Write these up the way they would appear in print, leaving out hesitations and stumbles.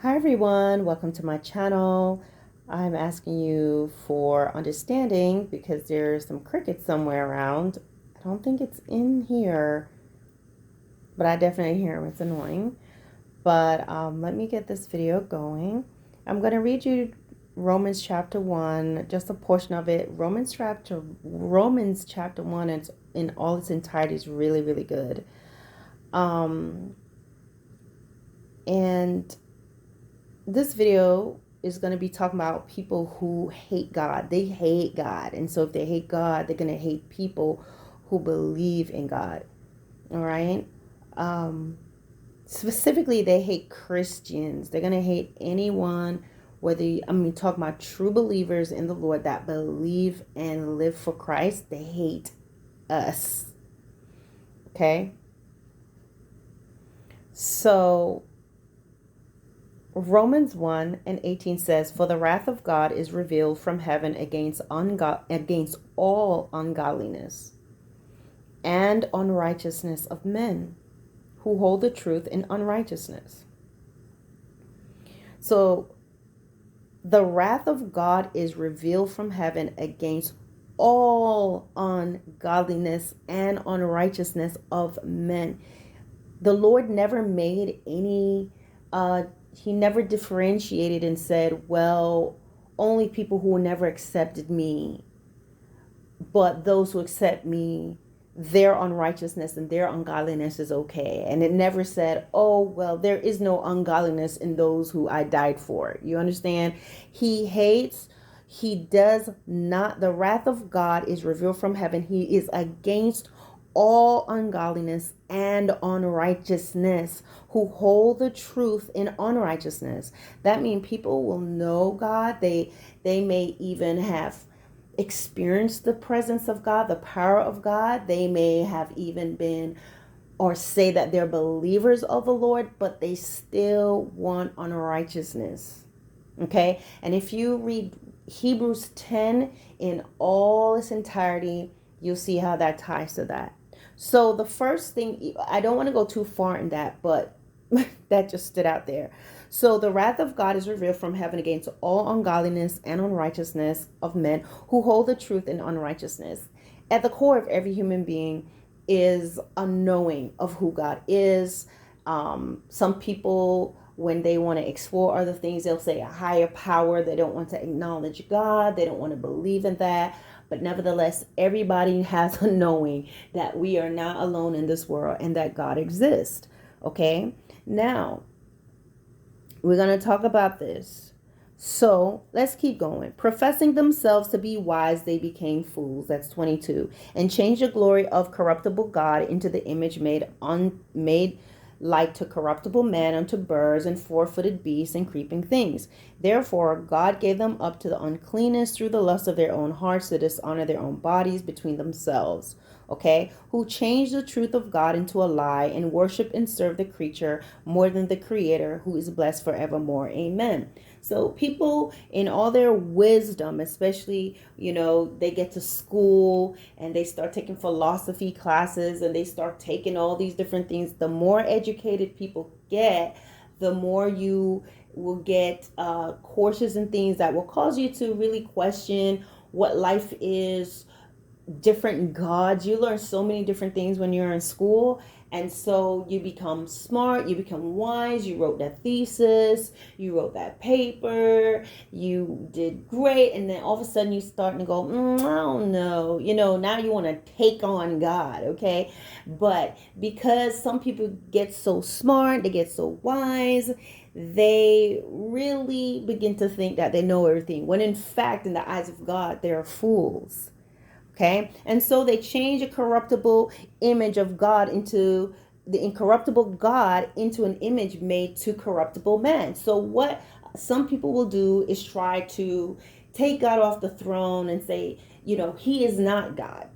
Hi everyone, welcome to my channel. I'm asking you for understanding because there's some crickets somewhere around. I don't think it's in here, but I definitely hear them. It's annoying. But let me get this video going. I'm going to read you Romans chapter 1, just a portion of it. Romans chapter 1 it's in all its entirety is really, really good. Um, and this video is going to be talking about people who hate God. They hate God. And so if they hate God, they're going to hate people who believe in God. All right. Specifically, they hate Christians. They're going to hate anyone, talking about true believers in the Lord that believe and live for Christ. They hate us. Okay. So Romans 1 and 18 says, "For the wrath of God is revealed from heaven against all ungodliness and unrighteousness of men who hold the truth in unrighteousness." So the wrath of God is revealed from heaven against all ungodliness and unrighteousness of men. The Lord never made any he never differentiated and said, well, only people who never accepted me, but those who accept me, their unrighteousness and their ungodliness is okay. And it never said, oh, well, there is no ungodliness in those who I died for. You understand? He does not, the wrath of God is revealed from heaven. He is against all ungodliness and unrighteousness who hold the truth in unrighteousness. That means people will know God. They may even have experienced the presence of God, the power of God. They may have even been or say that they're believers of the Lord, but they still want unrighteousness. Okay? And if you read Hebrews 10 in all its entirety, you'll see how that ties to that. So the first thing, I don't want to go too far in that, but that just stood out there. So the wrath of God is revealed from heaven against all ungodliness and unrighteousness of men who hold the truth in unrighteousness. At the core of every human being is a knowing of who God is. Some people, when they want to explore other things, they'll say a higher power. They don't want to acknowledge God. They don't want to believe in that. But nevertheless, everybody has a knowing that we are not alone in this world and that God exists. Okay? Now, we're going to talk about this. So let's keep going. Professing themselves to be wise, they became fools. That's 22. And changed the glory of corruptible God into the image made like to corruptible man, unto birds and four-footed beasts and creeping things. Therefore God gave them up to the uncleanness through the lust of their own hearts, to dishonor their own bodies between themselves. Okay, who changed the truth of God into a lie and worship and serve the creature more than the creator, who is blessed forevermore. Amen. So people in all their wisdom, especially, they get to school and they start taking philosophy classes and they start taking all these different things. The more educated people get, the more you will get courses and things that will cause you to really question what life is, different gods. You learn so many different things when you're in school. And so you become smart, you become wise, you wrote that thesis, you wrote that paper, you did great. And then all of a sudden you starting to go, I don't know. Now you want to take on God, okay? But because some people get so smart, they get so wise, they really begin to think that they know everything. When in fact, in the eyes of God, they're fools. Okay. And so they change a corruptible image of God into the incorruptible God into an image made to corruptible man. So what some people will do is try to take God off the throne and say, he is not God.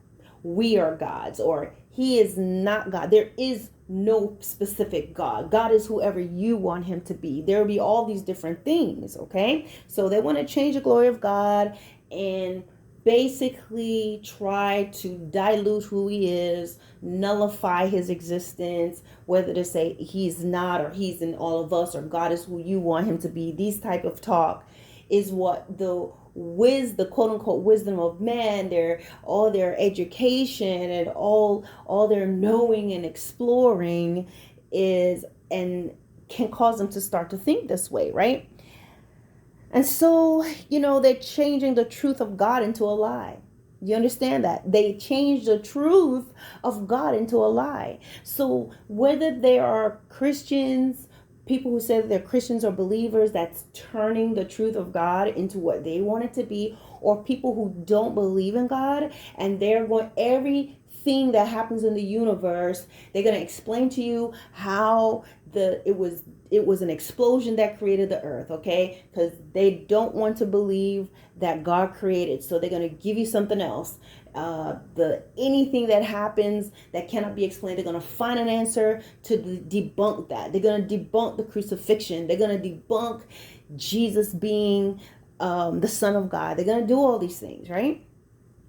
We are gods, or he is not God. There is no specific God. God is whoever you want him to be. There will be all these different things. Okay. So they want to change the glory of God and basically try to dilute who he is, nullify his existence, whether to say he's not or he's in all of us or God is who you want him to be. These type of talk is what the quote unquote wisdom of man, their all their education and all their knowing and exploring is, and can cause them to start to think this way, right? And so, they're changing the truth of God into a lie. You understand that? They change the truth of God into a lie. So, whether they are Christians, people who say that they're Christians or believers, that's turning the truth of God into what they want it to be, or people who don't believe in God and they're going everything that happens in the universe, they're going to explain to you how it was an explosion that created the earth, okay? Because they don't want to believe that God created, so they're going to give you something else. The anything that happens that cannot be explained, they're going to find an answer to debunk that. They're going to debunk the crucifixion. They're going to debunk Jesus being the Son of God. They're going to do all these things, right?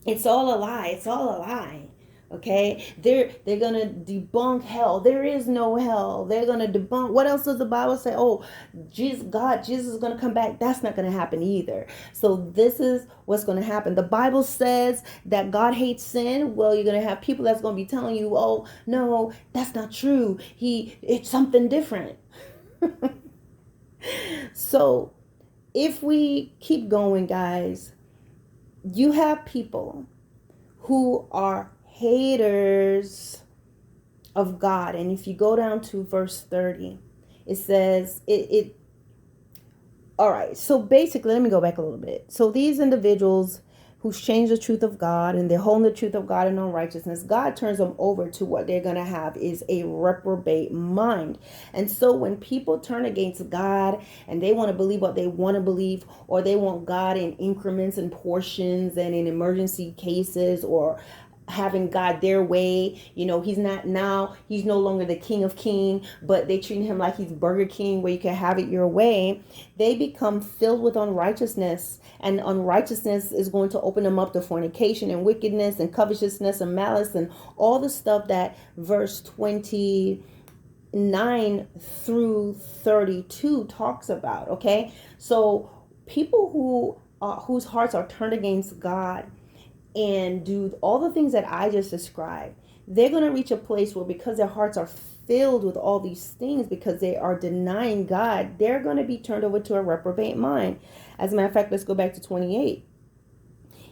It's all a lie. It's all a lie. Okay, they're gonna debunk hell. There is no hell. They're gonna debunk. What else does the Bible say? Oh, Jesus is gonna come back. That's not gonna happen either. So this is what's gonna happen. The Bible says that God hates sin. Well, you're gonna have people that's gonna be telling you, oh no, that's not true. It's something different. So if we keep going, guys, you have people who are haters of God. And if you go down to verse 30, it says it all right, so basically, let me go back a little bit. So these individuals who's changed the truth of God and they're holding the truth of God in unrighteousness, God turns them over to what they're going to have is a reprobate mind. And so when people turn against God and they want to believe what they want to believe, or they want God in increments and portions and in emergency cases, or having God their way, he's no longer the King of King, but they treat him like he's Burger King where you can have it your way. They become filled with unrighteousness, and unrighteousness is going to open them up to fornication and wickedness and covetousness and malice and all the stuff that verse 29 through 32 talks about. Okay, so people whose hearts are turned against God and do all the things that I just described, they're going to reach a place where, because their hearts are filled with all these things, because they are denying God, they're going to be turned over to a reprobate mind. As a matter of fact, let's go back to 28.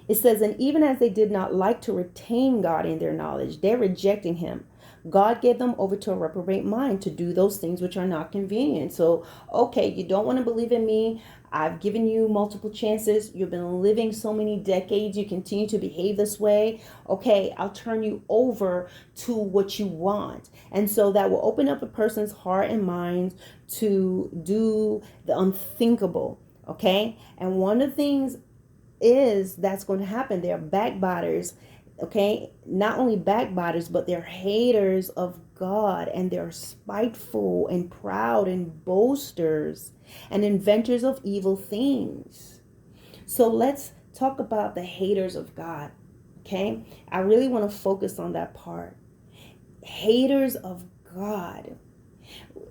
It says, and even as they did not like to retain God in their knowledge, they're rejecting him. God gave them over to a reprobate mind to do those things which are not convenient. So, okay, you don't want to believe in me. I've given you multiple chances. You've been living so many decades. You continue to behave this way. Okay, I'll turn you over to what you want. And so that will open up a person's heart and mind to do the unthinkable. Okay, and one of the things is that's going to happen. They're backbiters. Okay, not only backbiters, but they're haters of God, and they're spiteful and proud and boasters and inventors of evil things. So let's talk about the haters of God. Okay, I really want to focus on that part. Haters of God.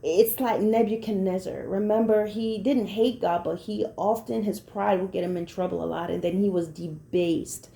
It's like Nebuchadnezzar. Remember, he didn't hate God, but his pride would get him in trouble a lot, and then he was debased.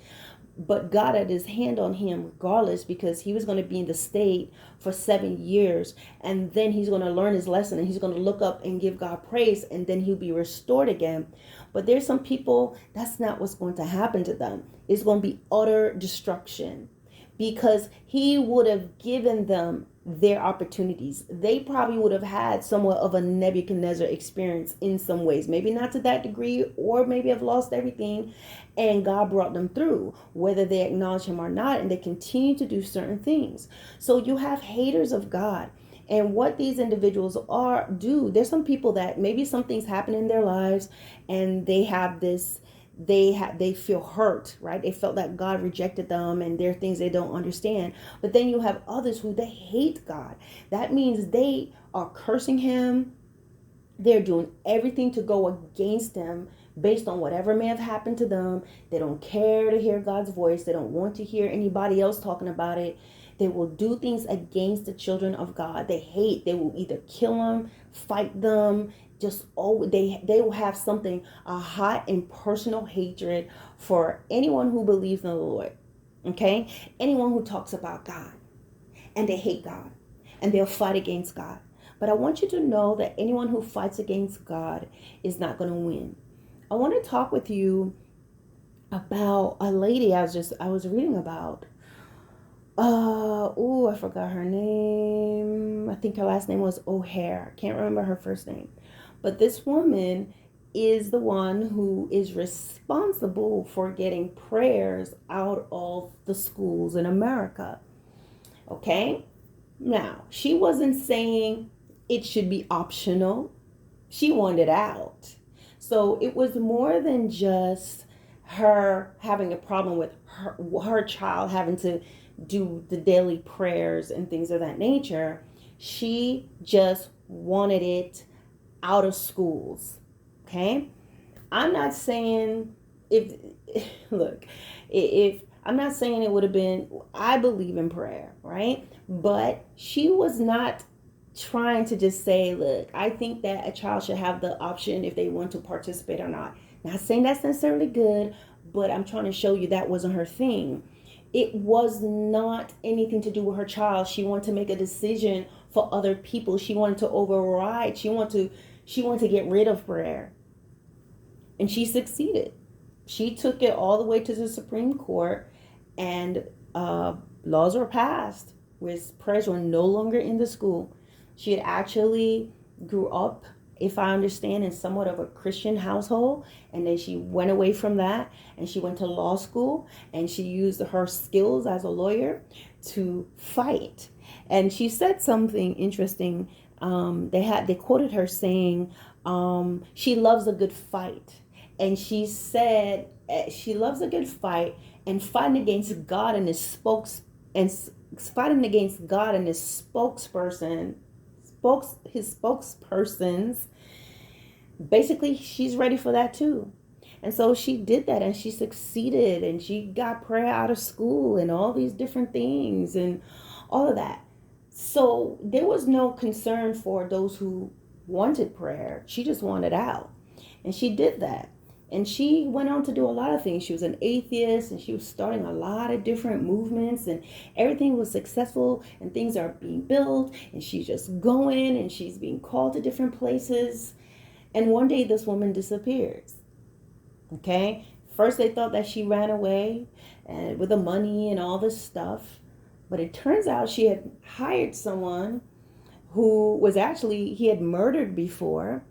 But God had his hand on him regardless, because he was going to be in the state for 7 years, and then he's going to learn his lesson, and he's going to look up and give God praise, and then he'll be restored again. But there's some people, that's not what's going to happen to them. It's going to be utter destruction, because he would have given them their opportunities. They probably would have had somewhat of a Nebuchadnezzar experience in some ways, maybe not to that degree, or maybe have lost everything, and God brought them through, whether they acknowledge him or not, and they continue to do certain things. So you have haters of God. And what these individuals do, there's some people that maybe some things happen in their lives, and they have this, they feel hurt, right? They felt that God rejected them, and there are things they don't understand. But then you have others who they hate God. That means they are cursing him. They're doing everything to go against him, based on whatever may have happened to them. They don't care to hear God's voice. They don't want to hear anybody else talking about it. They will do things against the children of God. They hate. They will either kill them, fight them. Just they will have something, a hot and personal hatred for anyone who believes in the Lord. Okay, anyone who talks about God, and they hate God, and they'll fight against God. But I want you to know that anyone who fights against God is not going to win. I want to talk with you about a lady I was reading about. I forgot her name. I think her last name was O'Hare. Can't remember her first name. But this woman is the one who is responsible for getting prayers out of the schools in America. Okay? Now, she wasn't saying it should be optional. She wanted out. So it was more than just her having a problem with her child having to do the daily prayers and things of that nature. She just wanted it out of schools. Okay? I'm not saying if look, if I'm not saying it would have been, I believe in prayer, right? But she was not trying to just say, look, I think that a child should have the option if they want to participate or not. Not saying that's necessarily good, but I'm trying to show you that wasn't her thing. It was not anything to do with her child. She wanted to make a decision for other people. She wanted to override. She wanted to get rid of prayer. And she succeeded. She took it all the way to the Supreme Court, and laws were passed where prayers were no longer in the school. She had actually grew up, if I understand, in somewhat of a Christian household, and then she went away from that, and she went to law school, and she used her skills as a lawyer to fight. And she said something interesting. They quoted her saying, she loves a good fight. And she said she loves a good fight, and fighting against God and his spokespersons, basically she's ready for that too. And so she did that, and she succeeded, and she got prayer out of school and all these different things and all of that. So there was no concern for those who wanted prayer. She just wanted out, and she did that. And she went on to do a lot of things. She was an atheist, and she was starting a lot of different movements, and everything was successful, and things are being built, and she's just going, and she's being called to different places. And one day this woman disappears. Okay? First they thought that she ran away and with the money and all this stuff. But it turns out she had hired someone who was actually, he had murdered before.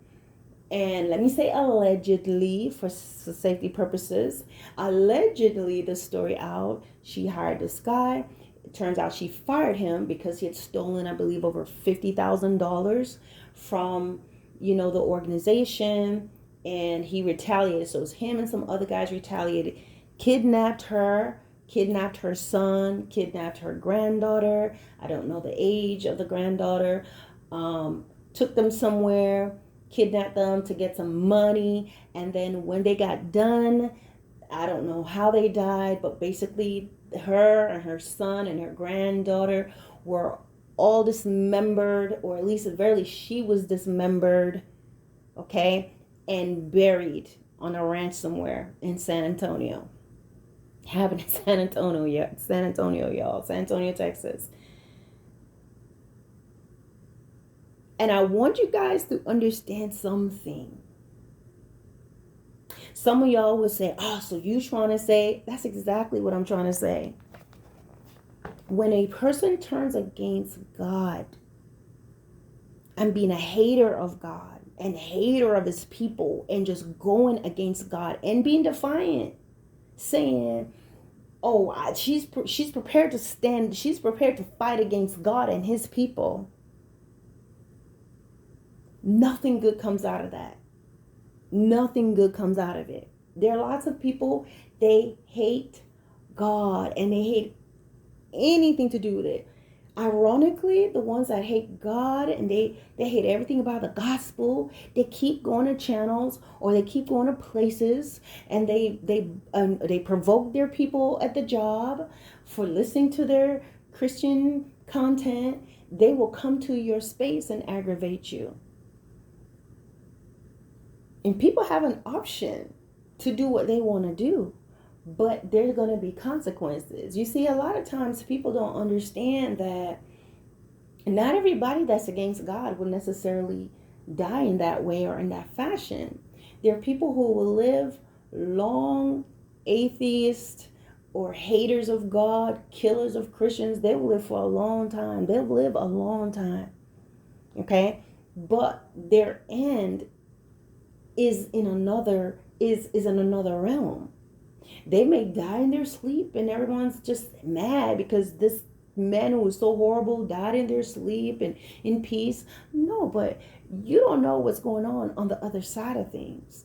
And let me say allegedly for safety purposes. Allegedly, the story out, she hired this guy. It turns out she fired him because he had stolen, I believe, over $50,000 from, the organization. And he retaliated. So it was him and some other guys retaliated, kidnapped her son, kidnapped her granddaughter. I don't know the age of the granddaughter. Took them somewhere, kidnapped them to get some money, and then when they got done, I don't know how they died, but basically her and her son and her granddaughter were all dismembered, or at least very she was dismembered, okay, and buried on a ranch somewhere in San Antonio. Happened in San Antonio, y'all. San Antonio, Texas. And I want you guys to understand something. Some of y'all would say, so you trying to say, that's exactly what I'm trying to say. When a person turns against God and being a hater of God and hater of his people and just going against God and being defiant, saying, she's prepared to stand, she's prepared to fight against God and his people. Nothing good comes out of that. Nothing good comes out of it. There are lots of people, they hate God and they hate anything to do with it. Ironically, the ones that hate God and they hate everything about the gospel, they keep going to channels or they keep going to places, and they provoke their people at the job for listening to their Christian content. They will come to your space and aggravate you. And people have an option to do what they want to do, but there's going to be consequences. You see, a lot of times people don't understand that not everybody that's against God will necessarily die in that way or in that fashion. There are people who will live long, atheists or haters of God, killers of Christians. They will live for a long time. They'll live a long time. Okay? But their end is in another realm. They may die in their sleep and everyone's just mad because this man who was so horrible died in their sleep and in peace. No, but you don't know what's going on the other side of things.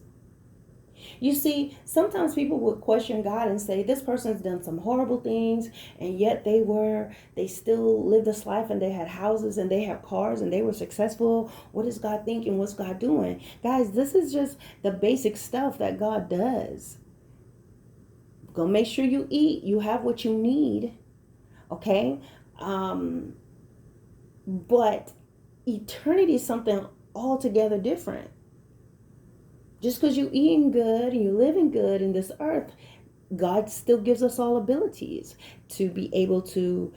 You see, sometimes people would question God and say, this person's done some horrible things, and yet they still lived this life, and they had houses and they had cars and they were successful. What is God thinking? What's God doing? Guys, this is just the basic stuff that God does. Go make sure you eat, you have what you need. Okay? But eternity is something altogether different. Just because you eating good and you living good in this earth, God still gives us all abilities to be able to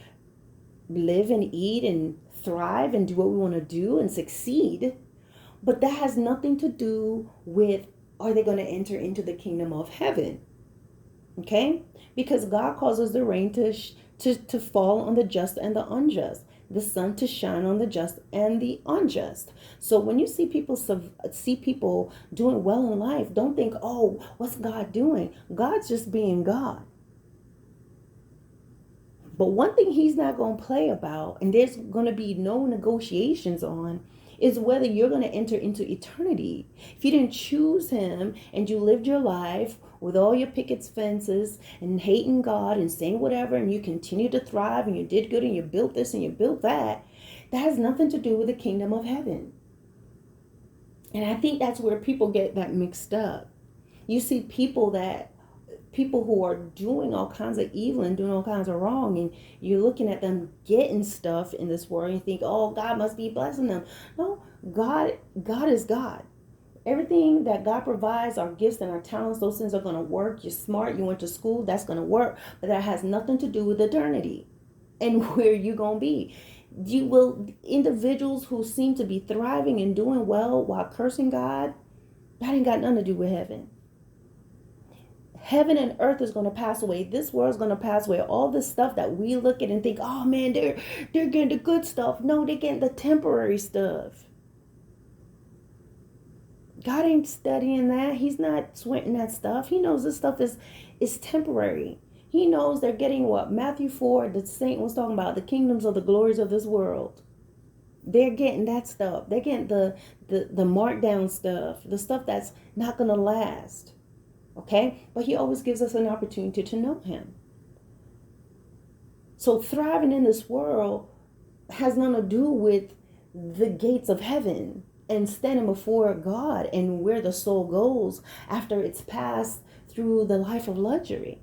live and eat and thrive and do what we want to do and succeed. But that has nothing to do with, are they going to enter into the kingdom of heaven? Okay? Because God causes the rain to fall on the just and the unjust, the sun to shine on the just and the unjust. So when you see people doing well in life, don't think, oh, what's God doing? God's just being God. But one thing he's not going to play about, and there's going to be no negotiations on, is whether you're going to enter into eternity. If you didn't choose him and you lived your life with all your picket fences and hating God and saying whatever, and you continue to thrive and you did good and you built this and you built that, that has nothing to do with the kingdom of heaven. And I think that's where people get that mixed up. You see people who are doing all kinds of evil and doing all kinds of wrong, and you're looking at them getting stuff in this world and you think, oh, God must be blessing them. No, God is God. Everything that God provides, our gifts and our talents, those things are going to work. You're smart, you went to school, that's going to work. But that has nothing to do with eternity and where you're going to be. Individuals who seem to be thriving and doing well while cursing God, that ain't got nothing to do with heaven. Heaven and earth is going to pass away. This world is going to pass away. All this stuff that we look at and think, oh man, they're getting the good stuff. No, they're getting the temporary stuff. God ain't studying that. He's not sweating that stuff. He knows this stuff is temporary. He knows they're getting what Matthew 4, the saint was talking about, the kingdoms of the glories of this world. They're getting that stuff. They're getting the markdown stuff, the stuff that's not going to last. Okay? But he always gives us an opportunity to know him. So thriving in this world has nothing to do with the gates of heaven and standing before God and where the soul goes after it's passed through the life of luxury.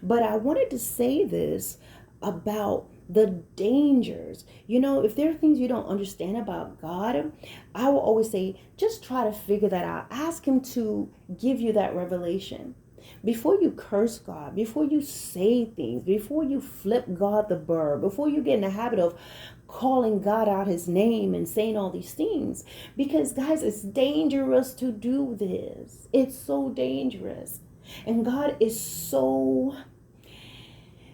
But I wanted to say this about the dangers. You know, if there are things you don't understand about God, I will always say, just try to figure that out. Ask him to give you that revelation. Before you curse God, before you say things, before you flip God the bird, before you get in the habit of calling God out his name and saying all these things. Because guys, it's dangerous to do this. It's so dangerous. And God is so...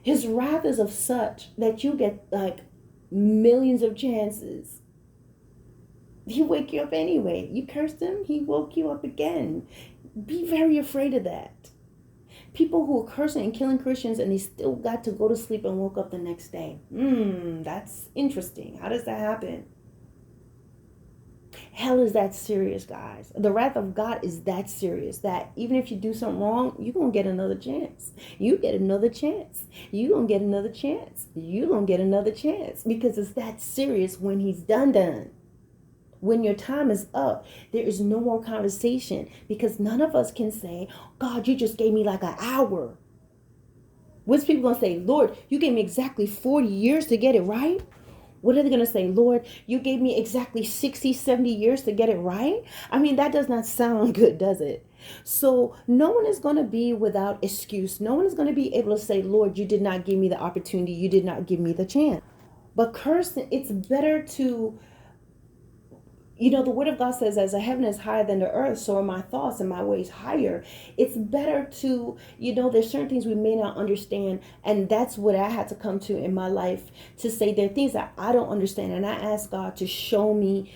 His wrath is of such that you get like millions of chances. He wake you up anyway. You cursed him, he woke you up again. Be very afraid of that. People who are cursing and killing Christians and they still got to go to sleep and woke up the next day. That's interesting. How does that happen? Hell is that serious, guys. The wrath of God is that serious that even if you do something wrong, you're going to get another chance. You get another chance. You're going to get another chance. You're going to get another chance because it's that serious when he's done. When your time is up, there is no more conversation because none of us can say, God, you just gave me like an hour. What's people going to say? Lord, you gave me exactly 40 years to get it right. What are they going to say? Lord, you gave me exactly 60, 70 years to get it right. I mean, that does not sound good, does it? So no one is going to be without excuse. No one is going to be able to say, Lord, you did not give me the opportunity. You did not give me the chance. But cursing, it's better to, the word of God says, as the heaven is higher than the earth, so are my thoughts and my ways higher. It's better to, there's certain things we may not understand. And that's what I had to come to in my life, to say there are things that I don't understand. And I ask God to show me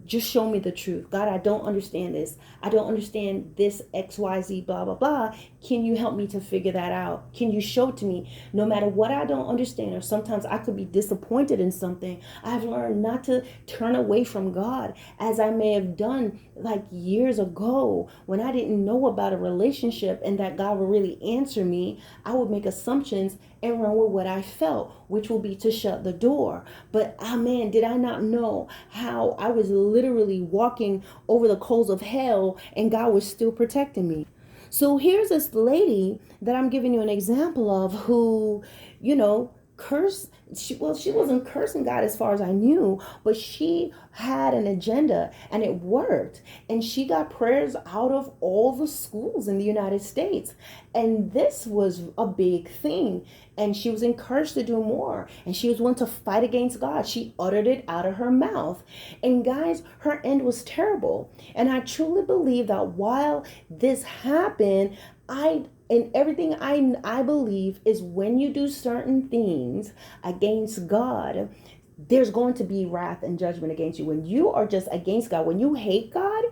just show me the truth. God, I don't understand this. I don't understand this XYZ, blah, blah, blah. Can you help me to figure that out? Can you show it to me? No matter what I don't understand, or sometimes I could be disappointed in something, I've learned not to turn away from God as I may have done like years ago when I didn't know about a relationship and that God would really answer me. I would make assumptions and run with what I felt, which will be to shut the door. But man, did I not know how I was literally walking over the coals of hell and God was still protecting me. So here's this lady that I'm giving you an example of who, cursed. She wasn't cursing God as far as I knew, but she had an agenda and it worked. And she got prayers out of all the schools in the United States. And this was a big thing. And she was encouraged to do more. And she was willing to fight against God. She uttered it out of her mouth. And guys, her end was terrible. And I truly believe that while this happened, and everything I believe is when you do certain things against God, there's going to be wrath and judgment against you. When you are just against God, when you hate God,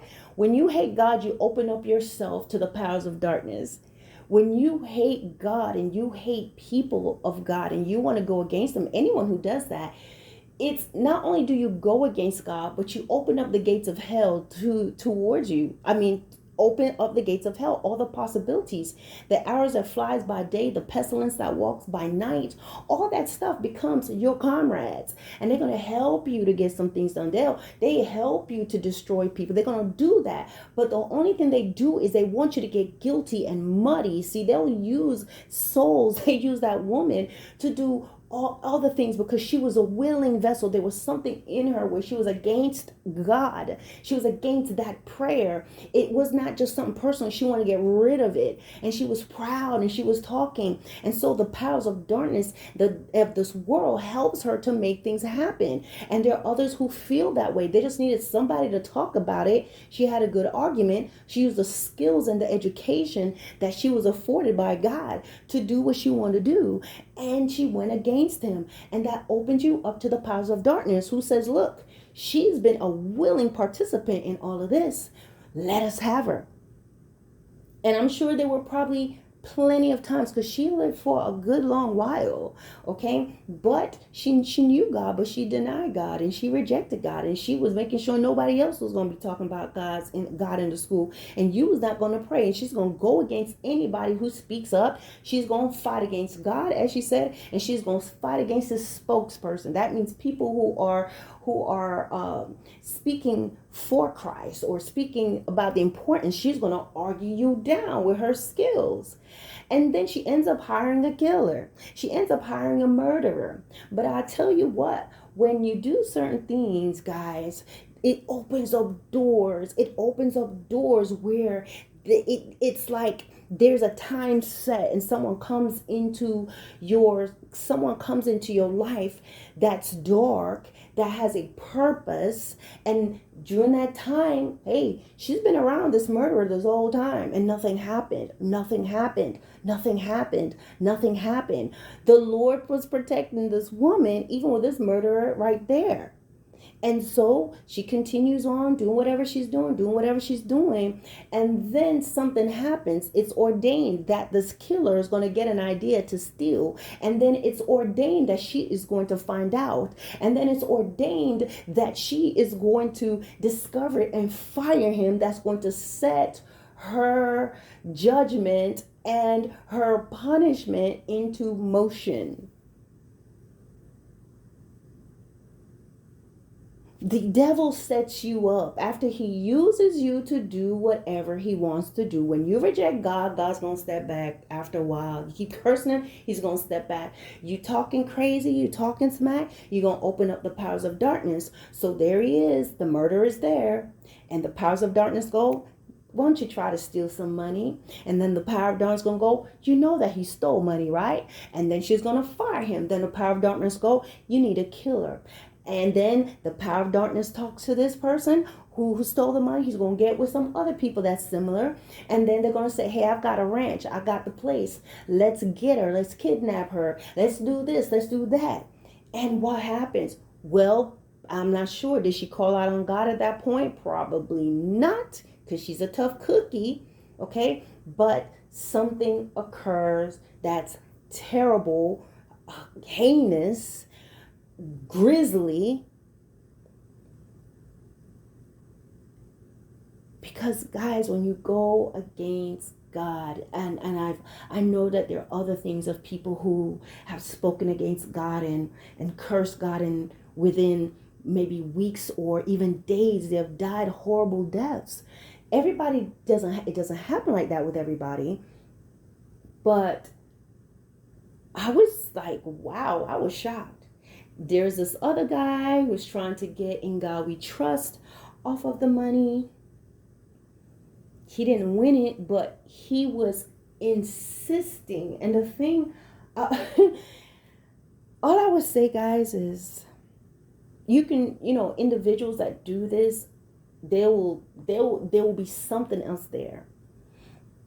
you open up yourself to the powers of darkness. When you hate God and you hate people of God and you want to go against them, anyone who does that, it's not only do you go against God, but you open up the gates of hell towards you. Open up the gates of hell, all the possibilities, the arrows that flies by day, the pestilence that walks by night, all that stuff becomes your comrades. And they're going to help you to get some things done. They help you to destroy people. They're going to do that. But the only thing they do is they want you to get guilty and muddy. See, they'll use souls. They use that woman to do all the things because she was a willing vessel. There was something in her where she was against God. She was against that prayer. It was not just something personal. She wanted to get rid of it. And she was proud and she was talking. And so the powers of darkness of this world helps her to make things happen. And there are others who feel that way. They just needed somebody to talk about it. She had a good argument. She used the skills and the education that she was afforded by God to do what she wanted to do. And she went against him. And that opens you up to the powers of darkness who says, look, she's been a willing participant in all of this. Let us have her. And I'm sure there were probably plenty of times because she lived for a good long while, okay? But she knew God, but she denied God and she rejected God, and she was making sure nobody else was going to be talking about God in the school, and you was not going to pray, and she's going to go against anybody who speaks up. She's going to fight against God, as she said, and she's going to fight against his spokesperson. That means people who are speaking for Christ or speaking about the importance. She's going to argue you down with her skills. And then she ends up hiring a killer. She ends up hiring a murderer. But I tell you what, when you do certain things, guys, it opens up doors. It opens up doors where it's like there's a time set and someone comes into your life that's dark, that has a purpose. And during that time, hey, she's been around this murderer this whole time and nothing happened. The Lord was protecting this woman even with this murderer right there. And so she continues on doing whatever she's doing. And then something happens. It's ordained that this killer is going to get an idea to steal. And then it's ordained that she is going to find out. And then it's ordained that she is going to discover it and fire him. That's going to set her judgment and her punishment into motion. The devil sets you up after he uses you to do whatever he wants to do. When you reject God, God's going to step back after a while. You keep cursing him, he's going to step back. You talking crazy, you talking smack, you're going to open up the powers of darkness. So there he is. The murder is there. And the powers of darkness go, why don't you try to steal some money? And then the power of darkness going to go, you know that he stole money, right? And then she's going to fire him. Then the power of darkness go, you need a killer. And then the power of darkness talks to this person who stole the money. He's going to get with some other people that's similar. And then they're going to say, hey, I've got a ranch. I got the place. Let's get her. Let's kidnap her. Let's do this. Let's do that. And what happens? Well, I'm not sure. Did she call out on God at that point? Probably not, because she's a tough cookie. Okay. But something occurs that's terrible, heinous, grisly, because guys, when you go against God, and I know that there are other things of people who have spoken against God and cursed God, and within maybe weeks or even days they have died horrible deaths. Everybody it doesn't happen like that with everybody, but I was like, wow, I was shocked. There's this other guy who was trying to get In God We Trust off of the money. He didn't win it, but he was insisting. And the thing, all I would say, guys, is you can, individuals that do this, there will be something else there.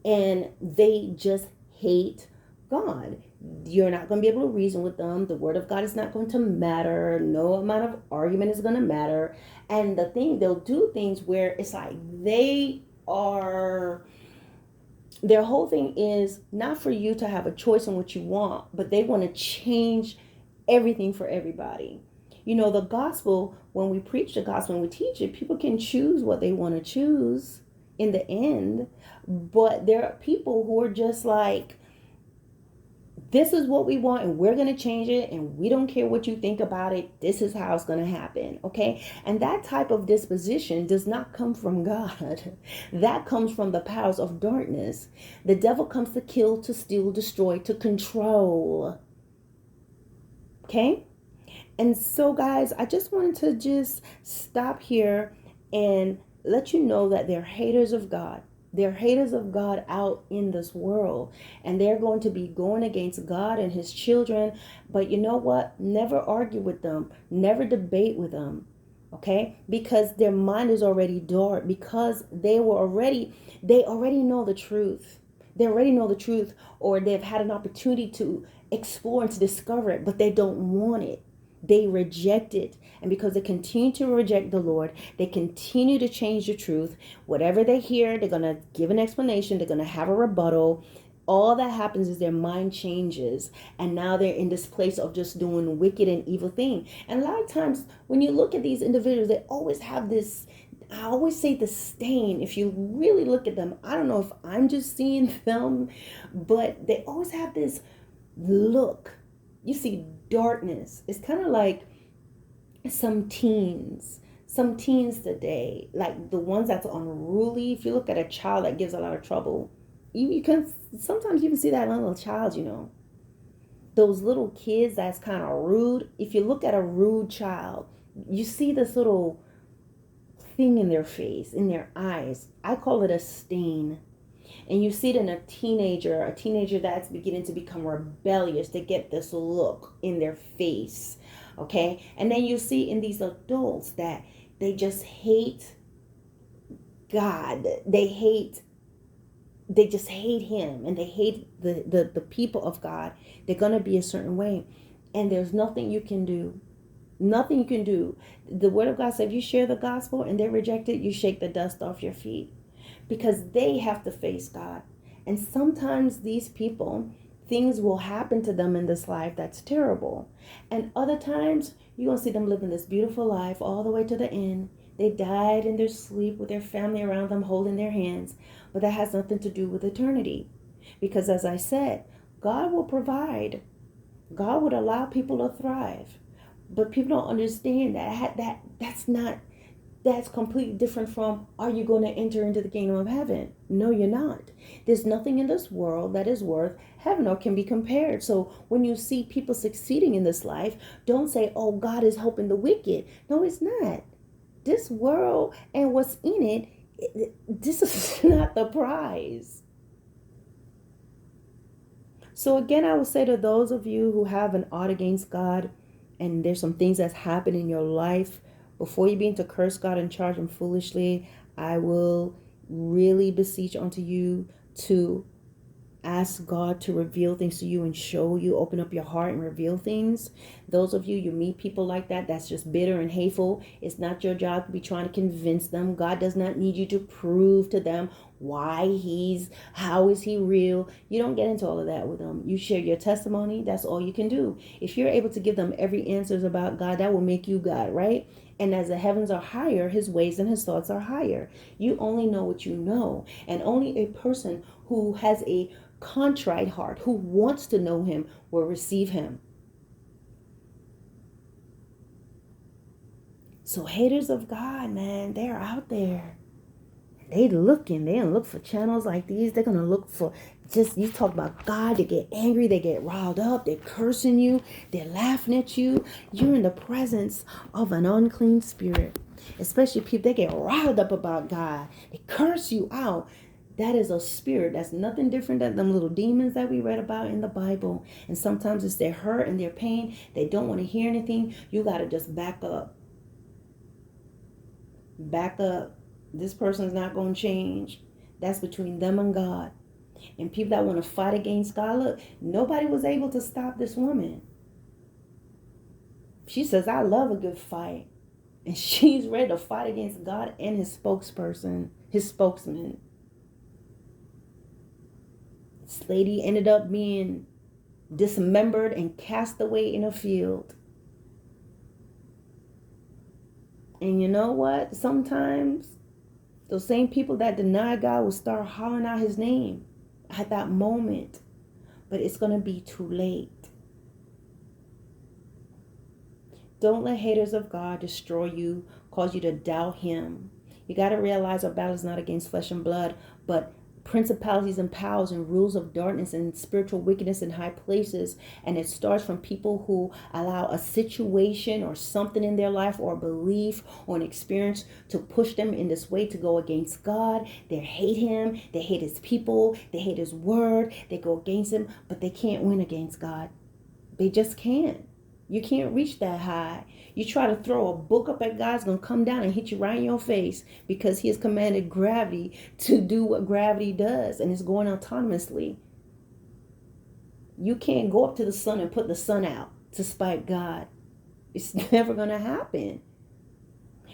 And they just hate God. You're not going to be able to reason with them. The word of God is not going to matter. No amount of argument is going to matter. And the thing, they'll do things where it's like their whole thing is not for you to have a choice on what you want, but they want to change everything for everybody. The gospel, when we preach the gospel and we teach it, people can choose what they want to choose in the end. But there are people who are just like, this is what we want and we're going to change it, and we don't care what you think about it. This is how it's going to happen. Okay. And that type of disposition does not come from God. That comes from the powers of darkness. The devil comes to kill, to steal, destroy, to control. Okay. And so, guys, I just wanted to just stop here and let you know that they're haters of God. They're haters of God out in this world, and they're going to be going against God and his children. But you know what? Never argue with them. Never debate with them. Okay? Because their mind is already dark, because they already know the truth. They already know the truth, or they've had an opportunity to explore and to discover it, but they don't want it. They reject it. And because they continue to reject the Lord, they continue to change the truth. Whatever they hear, they're going to give an explanation. They're going to have a rebuttal. All that happens is their mind changes. And now they're in this place of just doing wicked and evil thing. And a lot of times when you look at these individuals, they always have this, I always say, the stain. If you really look at them, I don't know if I'm just seeing them, but they always have this look. You see darkness. It's kind of like some teens today, like the ones that's unruly. If you look at a child that gives a lot of trouble, you can sometimes even see that in a little child, those little kids that's kind of rude. If you look at a rude child, you see this little thing in their face, in their eyes. I call it a stain. And you see it in a teenager that's beginning to become rebellious. They get this look in their face, okay? And then you see in these adults that they just hate God. They just hate him, and they hate the people of God. They're going to be a certain way. And there's nothing you can do. Nothing you can do. The word of God said, if you share the gospel and they reject it, you shake the dust off your feet, because they have to face God. And sometimes these people, things will happen to them in this life that's terrible. And other times, you're going to see them living this beautiful life all the way to the end. They died in their sleep with their family around them holding their hands. But that has nothing to do with eternity. Because as I said, God will provide. God would allow people to thrive. But people don't understand that's completely different from, are you going to enter into the kingdom of heaven? No, you're not. There's nothing in this world that is worth heaven or can be compared. So when you see people succeeding in this life, don't say, oh, God is helping the wicked. No, it's not. This world and what's in it, this is not the prize. So again, I would say to those of you who have an ought against God, and there's some things that's happened in your life, before you begin to curse God and charge him foolishly, I will really beseech unto you to ask God to reveal things to you and show you, open up your heart and reveal things. Those of you meet people like that, that's just bitter and hateful. It's not your job to be trying to convince them. God does not need you to prove to them how is he real. You don't get into all of that with them. You share your testimony. That's all you can do. If you're able to give them every answers about God, that will make you God, right? And as the heavens are higher, his ways and his thoughts are higher. You only know what you know. And only a person who has a contrite heart, who wants to know him, will receive him. So haters of God, man, they're out there. They don't look for channels like these. They're going to look for just, you talk about God, they get angry, they get riled up, they're cursing you, they're laughing at you. You're in the presence of an unclean spirit. Especially people, they get riled up about God. They curse you out. That is a spirit. That's nothing different than them little demons that we read about in the Bible. And sometimes it's their hurt and their pain. They don't want to hear anything. You got to just back up. Back up. This person's not going to change. That's between them and God. And people that want to fight against God, look, nobody was able to stop this woman. She says, I love a good fight. And she's ready to fight against God and his spokesman. This lady ended up being dismembered and cast away in a field. And you know what? Sometimes those same people that deny God will start hollering out his name at that moment. But it's going to be too late. Don't let haters of God destroy you, cause you to doubt him. You got to realize our battle is not against flesh and blood, but principalities and powers and rules of darkness and spiritual wickedness in high places. And it starts from people who allow a situation or something in their life or a belief or an experience to push them in this way to go against God. They hate him. They hate his people. They hate his word. They go against him, but they can't win against God. They just can't. You can't reach that high. You try to throw a book up at God, it's going to come down and hit you right in your face, because he has commanded gravity to do what gravity does, and it's going autonomously. You can't go up to the sun and put the sun out to spite God. It's never going to happen.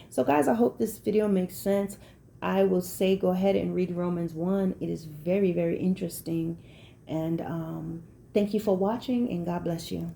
So guys, I hope this video makes sense. I will say go ahead and read Romans 1. It is very, very interesting. And thank you for watching, and God bless you.